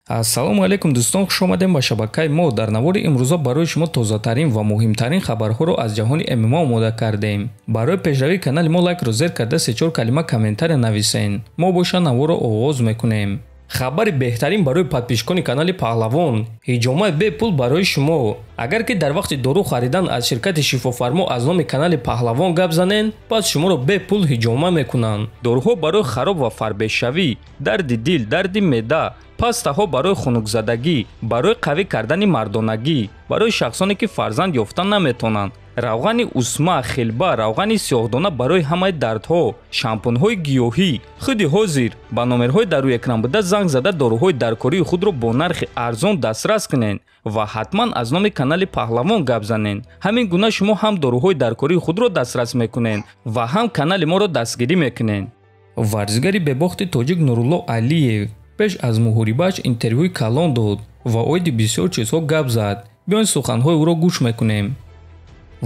ассалому алайкум дӯстон, хуш омадем ба шабакаи мо. дар навори имрӯза барои шумо тозатарин ва муҳимтарин хабарҳоро аз ҷаҳони ММА омода кардем. барои пешравии канали мо лайкро зер карда 3-4 калима комментария нависен. мо боша наворро оғоз мекунем. хабари беҳтарин барои подписчикони канали Паҳлавон. ҳиҷомаи бепул барои шумо. агар ки дар вақти дору харидан аз ширкати шифофармо аз номи канали Паҳлавон гап занен, пас шуморо бепул ҳиҷома мекунанд. доруҳо барои хароб ва фарбешавӣ, дарди дил, дарди меъда, пастаҳо барои хунукзадагӣ, барои қавӣ кардани мардонагӣ, барои шахсоне ки фарзанд ёфта наметонанд, равғани усма, хилба, равғани сиёҳдона барои ҳамаи дардҳо, шампунҳои гиёҳӣ. худи ҳозир ба номерҳои дар рӯи экран буда занг зада доруҳои даркории худро бо нархи арзон дастрас кунед ва ҳатман аз номи канали Паҳлавон гап занед. ҳамин гуна шумо ҳам доруҳои даркории худро дастрас мекунед ва ҳам канали моро дастгирӣ мекунед. варзигари бебохти тоҷик Нурулло Алиев пеш аз муҳорибааш интервюи калон дод ва оиди бисёр чизҳо гап зад. биён суханҳои ӯро гӯш мекунем.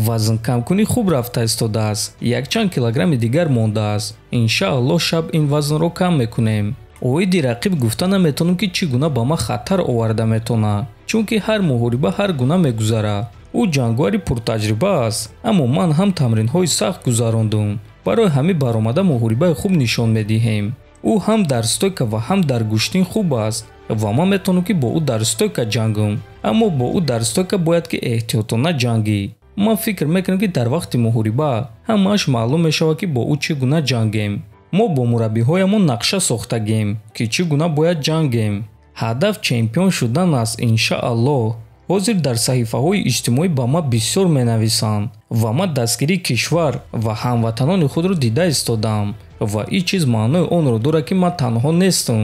вазнкамкунӣ хуб рафта истодааст. якчанд килограмми дигар мондааст. иншааллоҳ шаб ин вазнро кам мекунем. оиди рақиб гуфта наметонам ки чӣ гуна ба ман хатар оварда метавонад, чунки ҳар муҳориба ҳар гуна мегузарад. ӯ ҷангвари пуртаҷриба аст, аммо ман ҳам тамринҳои сахт гузарондум. барои ҳамин баромада муҳорибаи хуб нишон медиҳем. ӯ ҳам дар стойка ва ҳам дар гӯштин хуб аст ва ман метавонам ки бо ӯ дар стойка ҷангам, аммо бо ӯ дар стойка бояд ки эҳтиётона ҷангӣ. ман фикр мекунам ки дар вақти муҳориба ҳамааш маълум мешавад ки бо ӯ чӣ гуна ҷангем. мо бо мураббиҳоямон нақша сохтагем ки чӣ гуна бояд ҷангем. ҳадаф чемпион шудан аст иншааллоҳ. ҳозир дар саҳифаҳои иҷтимоӣ ба ман бисёр менависанд ва ман дастгирии кишвар ва ҳамватанони худро дида истодам ва ин чиз маънои онро дорад ки ман танҳо нестам.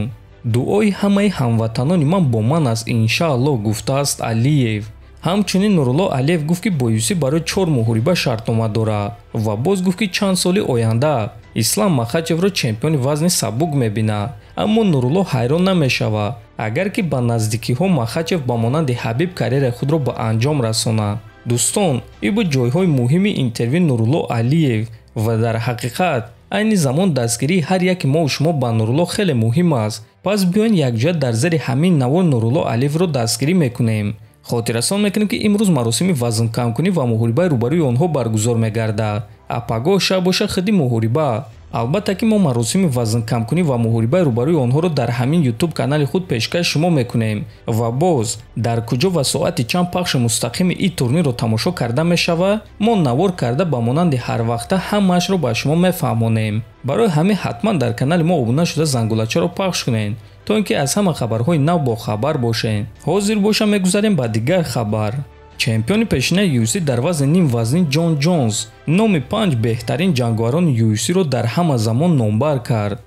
дуои ҳамаи ҳамватанони ман бо ман аст иншааллоҳ, гуфтааст Алиев. ҳамчунин Нурулло Алиев гуфт ки бо UFC барои 4 муҳориба шартнома дорад ва боз гуфт ки чанд соли оянда Ислам Махачевро чемпиони вазни сабук мебинад. аммо Нурулло ҳайрон намешавад агар ки ба наздикиҳо Махачев ба монанди Ҳабиб карьераи худро ба анҷом расонад. дӯстон, ин буд ҷойҳои муҳими интервюи Нурулло Алиев ва дар ҳақиқат айни замон дастгирии ҳар яки мо шумо ба Нурулло хеле муҳим аст. пас биён якҷоя дар зери ҳамин навор Нурулло Алиевро дастгирӣ мекунем. хотиррасон мекунем ки имрӯз маросими вазнкамкунӣ ва муҳорибаи рӯбарӯи онҳо баргузор мегардад. апагоҳ шаб боша хиди муҳориба. албатта ки мо маросими вазнкамкунӣ ва муҳорибаи рӯбарӯи онҳоро дар ҳамин YouTube канали худ пешкаш шумо мекунем ва боз дар куҷо ва соати чанд пахши мустақими ин турнирро тамошо карда мешавад, мо навор карда ба монанди ҳарвақта ҳамаашро ба шумо мефаҳмонем. барои ҳамин ҳатман дар канали мо обуна шуда зангулачаро пахш кунед то ин ки аз ҳама хабарҳои нав бохабар бошед. ҳозир боша мегузарем ба дигар хабар. чемпиони пешинаи UFC дар вазни ним вазнин Ҷон Ҷонс номи 5 беҳтарин ҷангварони UFC-ро дар ҳама замон номбар кард.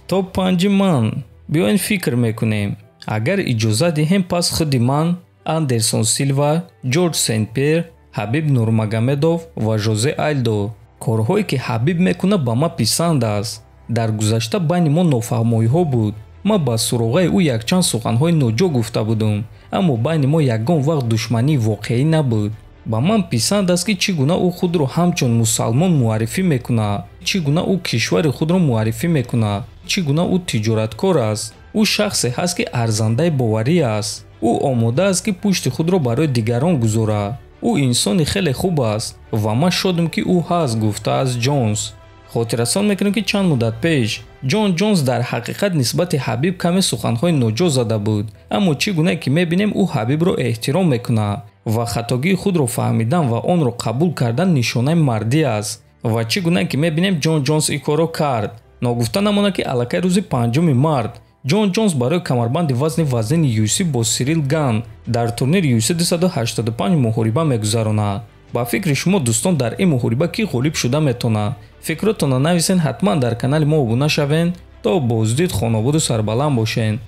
топ 5 ман. биёин фикр мекунем. агар иҷоза диҳем, пас худи ман, Андерсон Силва, Ҷорҷ Сен-Пьер, Ҳабиб Нурмагомедов ва Жозе Альдо. корҳое ки Ҳабиб мекунад ба ман писанд аст. дар гузашта байни мо нофаҳмоиҳо буд. ман ба суроғаи ӯ якчанд суханҳои ноҷо гуфта будам, аммо байни мо ягон вақт душмании воқеӣ набуд. ба ман писанд аст ки чӣ гуна ӯ худро ҳамчун мусалмон муаррифӣ мекунад, чӣ гуна ӯ кишвари худро муаррифӣ мекунад, чӣ гуна ӯ тиҷораткор аст. ӯ шахсе ҳаст ки арзандаи боварӣ аст. ӯ омода аст ки пушти худро барои дигарон гузорад. ӯ инсони хеле хуб аст ва ман шодам ки ӯ ҳаст, гуфтааст Ҷонс. хотиррасон мекунем ки чанд муддат пеш Ҷон Ҷонс дар ҳақиқат нисбати Ҳабиб каме суханҳои ноҷо зада буд, аммо чӣ гуна ки мебинем ӯ Ҳабибро эҳтиром мекунад ва хатогии худро фаҳмидан ва онро қабул кардан нишонаи мардӣ аст. ва чӣ гуна ки мебинем Ҷон Ҷонс ин корро кард. ногуфта намонад ки аллакай рӯзи 5 март Ҷон Ҷонс барои камарбанди вазни вазнини UFC бо Сирил Ган дар турнири UFC 285 муҳориба мегузаронад. ба фикри шумо дӯстон, дар ин муҳориба кӣ ғолиб шуда метавонад? фикротонро нависен, ҳатман дар канали мо обуна шавен. то боздид, хонободу сарбаланд бошед.